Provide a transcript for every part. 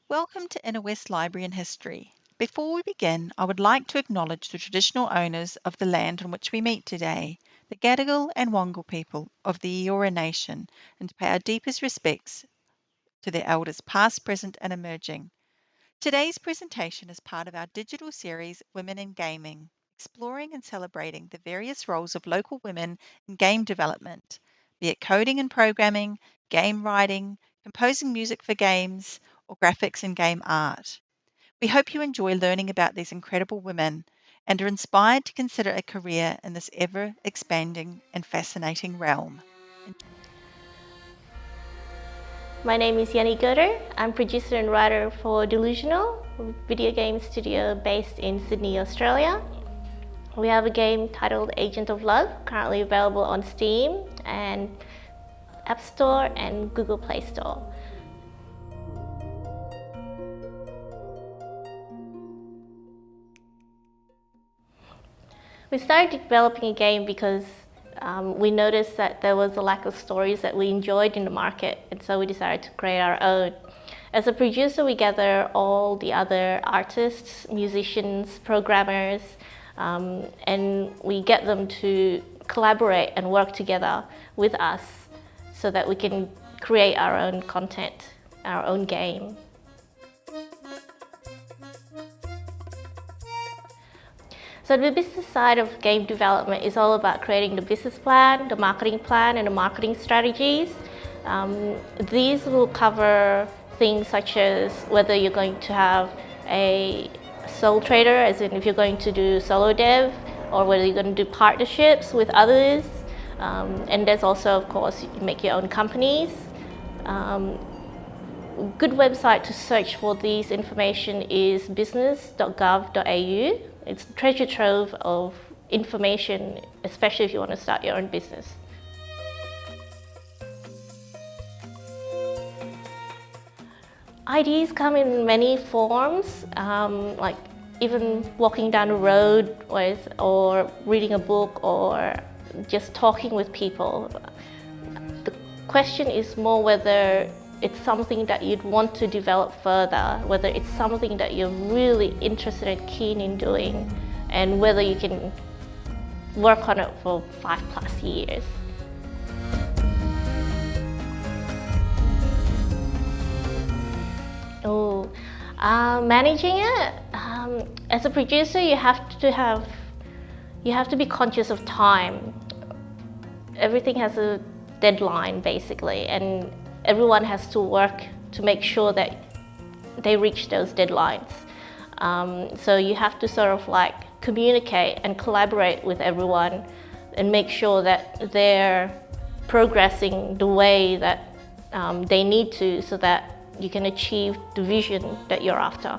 Welcome to Inner West Library and History. Before we begin, I would like to acknowledge the traditional owners of the land on which we meet today, the Gadigal and Wangal people of the Eora Nation, and to pay our deepest respects to their elders past, present and emerging. Today's presentation is part of our digital series Women in Gaming, exploring and celebrating the various roles of local women in game development, be it coding and programming, game writing, composing music for games, or graphics and game art. We hope you enjoy learning about these incredible women and are inspired to consider a career in this ever expanding and fascinating realm. My name is Yunni Goder. I'm producer and writer for Delusional, a video game studio based in Sydney, Australia. We have a game titled Agent of Love, currently available on Steam and App Store and Google Play Store. We started developing a game because we noticed that there was a lack of stories that we enjoyed in the market, and so we decided to create our own. As a producer, we gather all the other artists, musicians, programmers, and we get them to collaborate and work together with us so that we can create our own content, our own game. So the business side of game development is all about creating the business plan, the marketing plan, and the marketing strategies. These will cover things such as whether you're going to have a sole trader, as in if you're going to do solo dev, or whether you're going to do partnerships with others. And there's also, of course, you make your own companies. Good website to search for these information is business.gov.au. It's a treasure trove of information, especially if you want to start your own business. Ideas come in many forms, like even walking down the road or reading a book or just talking with people. The question is more whether it's something that you'd want to develop further, whether it's something that you're really interested and keen in doing, and whether you can work on it for 5+ years. Managing it, as a producer, you have to be conscious of time. Everything has a deadline, basically, and everyone has to work to make sure that they reach those deadlines. So you have to sort of like communicate and collaborate with everyone and make sure that they're progressing the way that they need to, so that you can achieve the vision that you're after.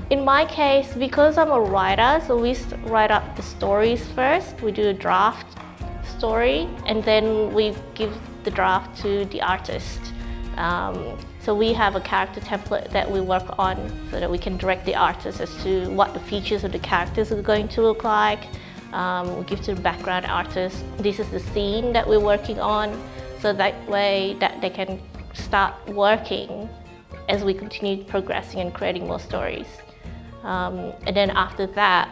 In my case, because I'm a writer, so we write up the stories first. We do a draft story, and then we give the draft to the artist. So we have a character template that we work on so that we can direct the artist as to what the features of the characters are going to look like. We give to the background artist, this is the scene that we're working on, so that way that they can start working as we continue progressing and creating more stories. And then after that,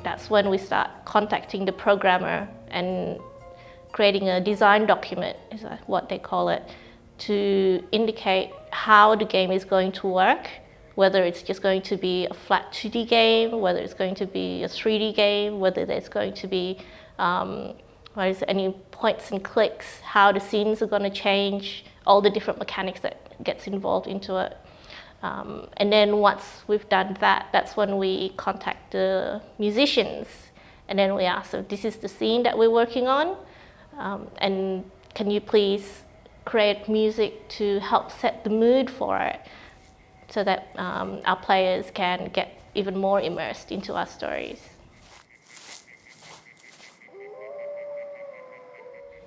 that's when we start contacting the programmer and creating a design document, is what they call it, to indicate how the game is going to work, whether it's just going to be a flat 2D game, whether it's going to be a 3D game, whether there's going to be any points and clicks, how the scenes are going to change, all the different mechanics that gets involved into it. And then once we've done that, that's when we contact the musicians, and then we ask them, this is the scene that we're working on, and can you please create music to help set the mood for it, so that our players can get even more immersed into our stories.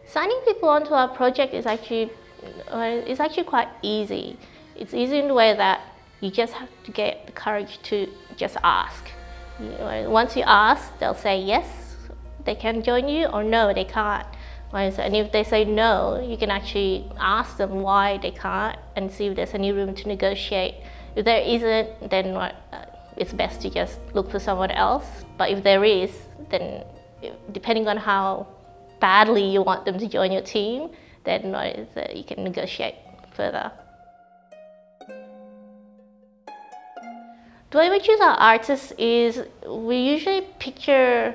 Signing people onto our project is actually quite easy. It's easy in the way that you just have to get the courage to just ask. Once you ask, they'll say yes, they can join you, or no, they can't. Right? So, and if they say no, you can actually ask them why they can't and see if there's any room to negotiate. If there isn't, then it's best to just look for someone else. But if there is, then depending on how badly you want them to join your team, then you can negotiate further. The way we choose our artists is we usually picture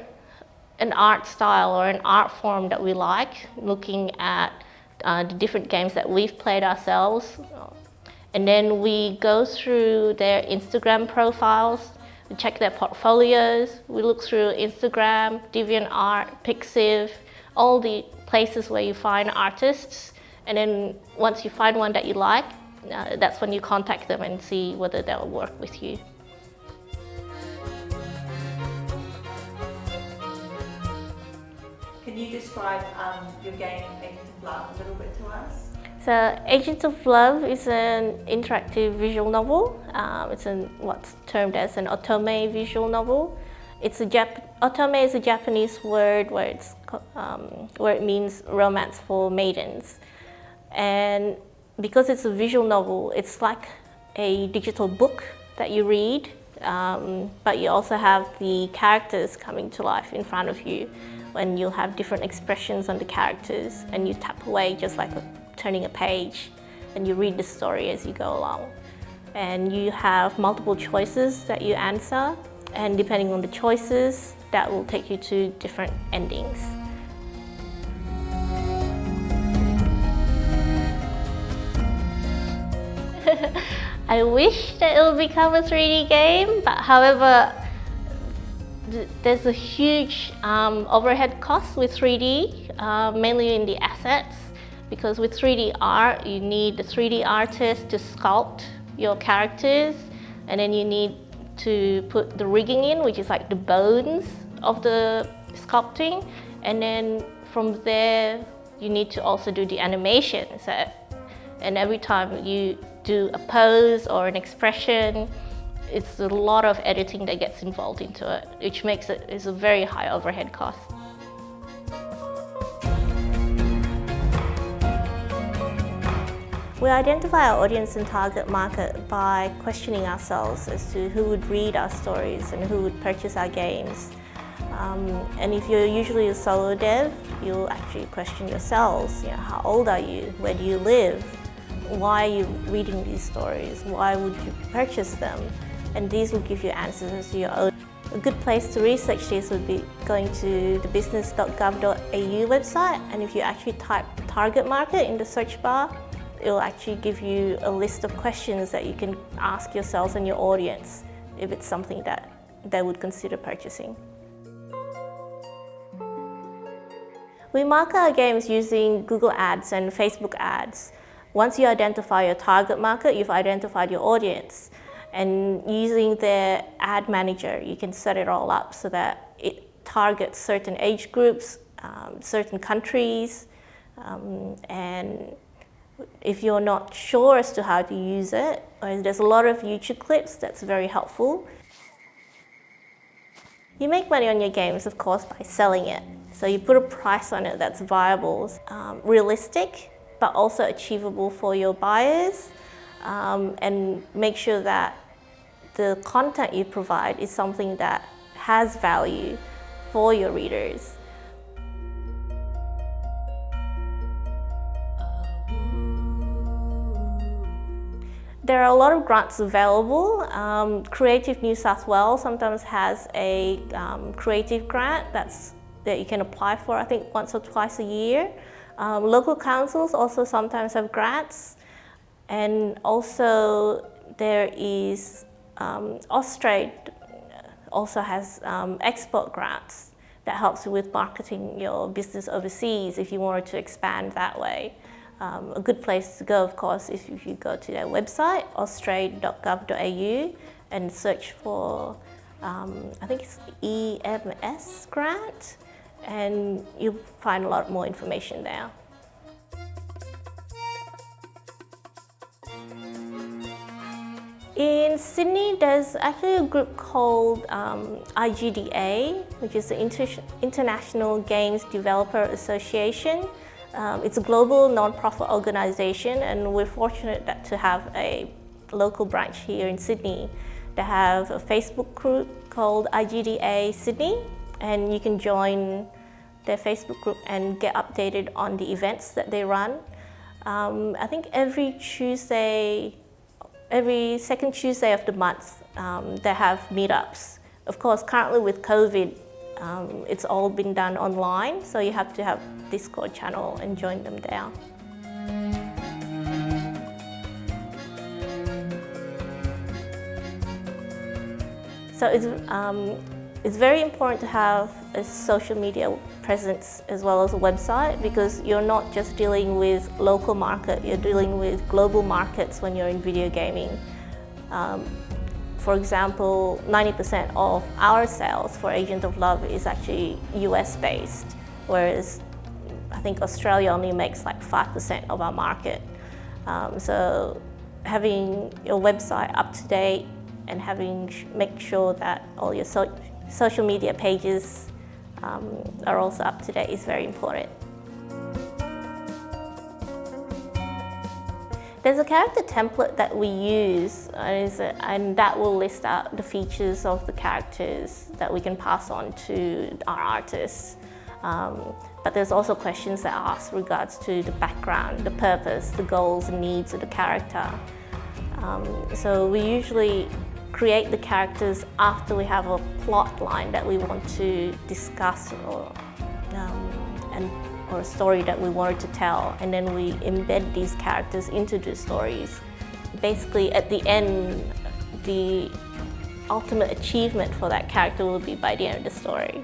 an art style or an art form that we like, looking at the different games that we've played ourselves. And then we go through their Instagram profiles, we check their portfolios, we look through Instagram, DeviantArt, Pixiv, all the places where you find artists. And then once you find one that you like, that's when you contact them and see whether they'll work with you. Can you describe your game Agents of Love a little bit to us? So Agents of Love is an interactive visual novel. It's what's termed as an otome visual novel. Otome is a Japanese word where it means romance for maidens. And because it's a visual novel, it's like a digital book that you read, but you also have the characters coming to life in front of you, when you'll have different expressions on the characters, and you tap away just like turning a page, and you read the story as you go along. And you have multiple choices that you answer, and depending on the choices, that will take you to different endings. I wish that it would become a 3D game, but however, there's a huge overhead cost with 3D, mainly in the assets, because with 3D art, you need the 3D artist to sculpt your characters, and then you need to put the rigging in, which is like the bones of the sculpting, and then from there, you need to also do the animation. And every time you do a pose or an expression, it's a lot of editing that gets involved into it, which makes it's a very high overhead cost. We identify our audience and target market by questioning ourselves as to who would read our stories and who would purchase our games. And if you're usually a solo dev, you'll actually question yourselves. How old are you? Where do you live? Why are you reading these stories? Why would you purchase them? And these will give you answers as to your own. A good place to research this would be going to the business.gov.au website, and if you actually type target market in the search bar, it will actually give you a list of questions that you can ask yourselves and your audience if it's something that they would consider purchasing. We market our games using Google Ads and Facebook ads. Once you identify your target market, you've identified your audience. And using the ad manager, you can set it all up so that it targets certain age groups, certain countries, and if you're not sure as to how to use it, there's a lot of YouTube clips that's very helpful. You make money on your games, of course, by selling it. So you put a price on it that's viable, realistic, but also achievable for your buyers, and make sure that the content you provide is something that has value for your readers. There are a lot of grants available. Creative New South Wales sometimes has a creative grant that you can apply for, I think once or twice a year. Local councils also sometimes have grants. And also there is Austrade also has export grants that helps you with marketing your business overseas if you wanted to expand that way. A good place to go, of course, is if you go to their website, austrade.gov.au, and search for, I think it's EMS grant, and you'll find a lot more information there. In Sydney, there's actually a group called IGDA, which is the International Games Developer Association. It's a global non-profit organization, and we're fortunate to have a local branch here in Sydney. They have a Facebook group called IGDA Sydney, and you can join their Facebook group and get updated on the events that they run. I think every second Tuesday of the month, they have meetups. Of course, currently with COVID, it's all been done online, so you have to have Discord channel and join them there. So it's very important to have a social media presence as well as a website, because you're not just dealing with local market, you're dealing with global markets when you're in video gaming. For example, 90% of our sales for Agent of Love is actually US based, whereas I think Australia only makes like 5% of our market. So having your website up to date and make sure that all your social media pages are also up to date is very important. There's a character template that we use, and that will list out the features of the characters that we can pass on to our artists. But there's also questions that are asked regards to the background, the purpose, the goals and needs of the character. So we usually create the characters after we have a plot line that we want to discuss or a story that we wanted to tell, and then we embed these characters into the stories. Basically, at the end, the ultimate achievement for that character will be by the end of the story.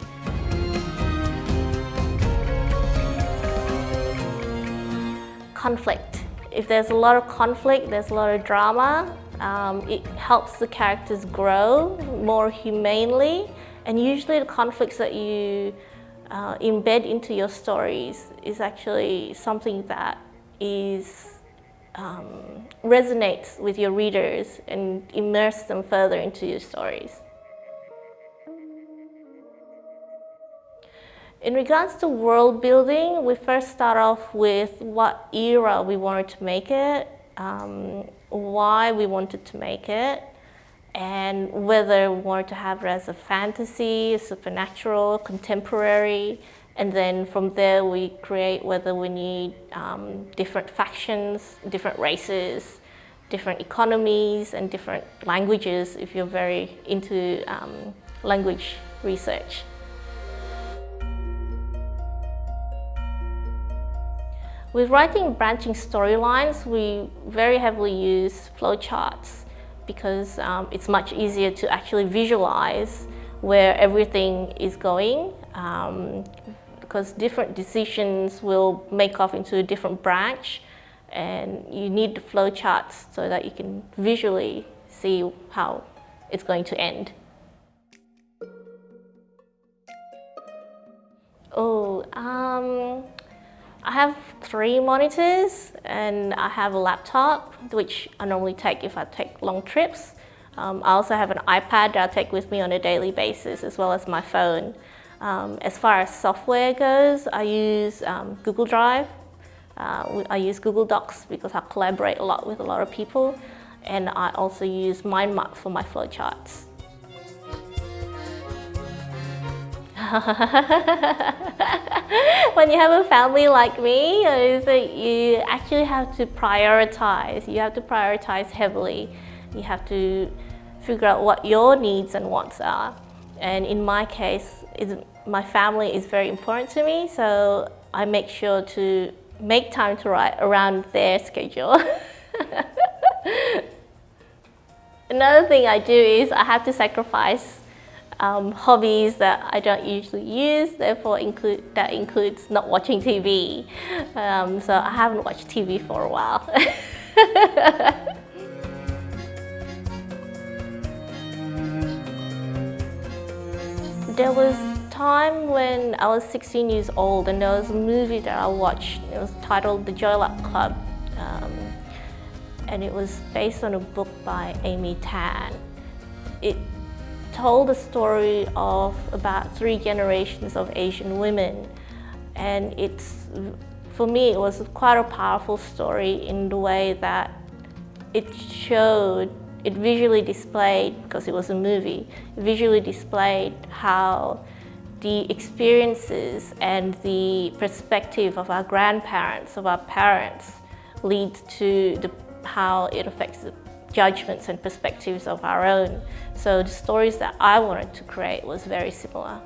Conflict. If there's a lot of conflict, there's a lot of drama, it helps the characters grow more humanely, and usually the conflicts that you embed into your stories is actually something that resonates with your readers and immerse them further into your stories. In regards to world building, we first start off with what era we wanted to make it, why we wanted to make it, and whether we wanted to have it as a fantasy, a supernatural, contemporary, and then from there we create whether we need different factions, different races, different economies, and different languages if you're very into language research. With writing branching storylines, we very heavily use flowcharts because it's much easier to actually visualize where everything is going, because different decisions will make off into a different branch, and you need the flowcharts so that you can visually see how it's going to end. I have 3 monitors and I have a laptop, which I normally take if I take long trips. I also have an iPad that I take with me on a daily basis, as well as my phone. As far as software goes, I use Google Drive. I use Google Docs because I collaborate a lot with a lot of people. And I also use MindMap for my flowcharts. When you have a family like me, you actually have to prioritize. You have to prioritize heavily. You have to figure out what your needs and wants are. And in my case, my family is very important to me, so I make sure to make time to write around their schedule. Another thing I do is I have to sacrifice hobbies that I don't usually use, therefore that includes not watching TV. So I haven't watched TV for a while. There was a time when I was 16 years old and there was a movie that I watched. It was titled The Joy Luck Club. and it was based on a book by Amy Tan. It told the story of about 3 generations of Asian women, and for me it was quite a powerful story in the way that it visually displayed, because it was a movie, it visually displayed how the experiences and the perspective of our grandparents, of our parents, leads to how it affects the judgments and perspectives of our own. So the stories that I wanted to create was very similar.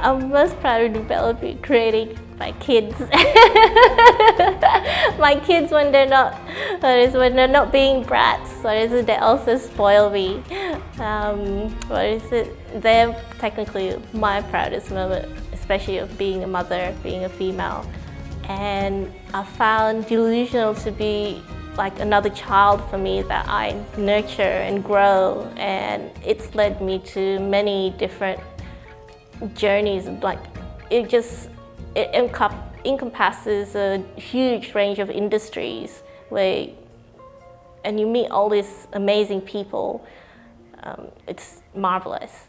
I'm most proud of developing, creating my kids. My kids, when they're not being brats, they also spoil me. They're technically my proudest moment, especially of being a mother, being a female. And I found Delusional to be like another child for me that I nurture and grow, and it's led me to many different journeys. Like it encompasses a huge range of industries and you meet all these amazing people. It's marvelous.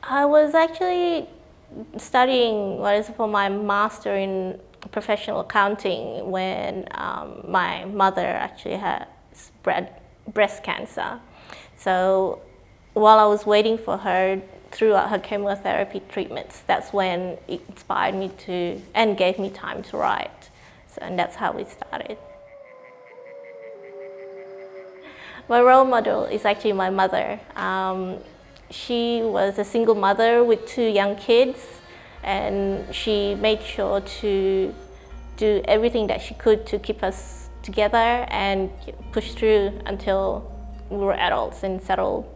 I was actually studying for my master in professional accounting when my mother actually had breast cancer. So while I was waiting for her throughout her chemotherapy treatments, that's when it inspired me and gave me time to write. And that's how we started. My role model is actually my mother. She was a single mother with 2 young kids, and she made sure to do everything that she could to keep us together and push through until we were adults and settled.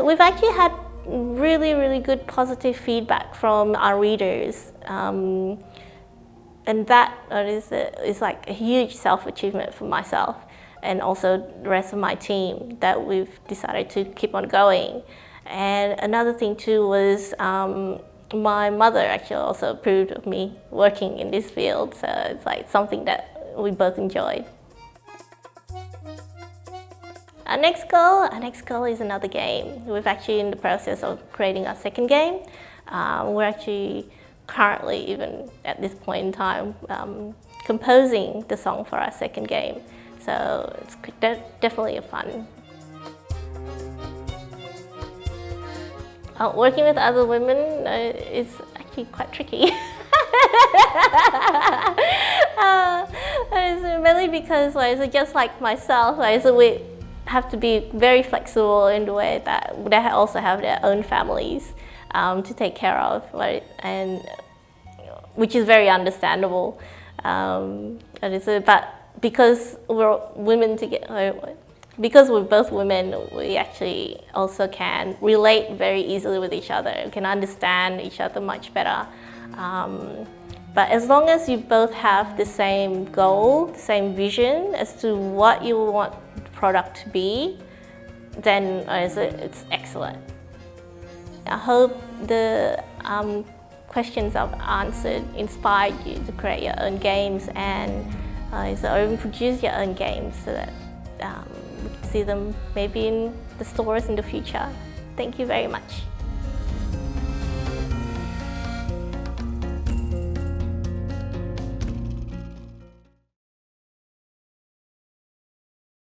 We've actually had really, really good positive feedback from our readers. And that is like a huge self-achievement for myself and also the rest of my team, that we've decided to keep on going. And another thing too was my mother actually also approved of me working in this field, so it's like something that we both enjoyed. Our next goal is another game. We're actually in the process of creating our second game. We're actually currently, even at this point in time, composing the song for our second game. So it's definitely a fun. Working with other women is actually quite tricky. It's mainly because just like myself, we have to be very flexible in the way that they also have their own families to take care of, right? And which is very understandable. But because we're women together, because we're both women, we actually also can relate very easily with each other. We can understand each other much better. But as long as you both have the same goal, the same vision as to what you want the product to be, then it's excellent. I hope the questions I've answered inspired you to create your own games and or even produce your own games so that we can see them maybe in the stores in the future. Thank you very much.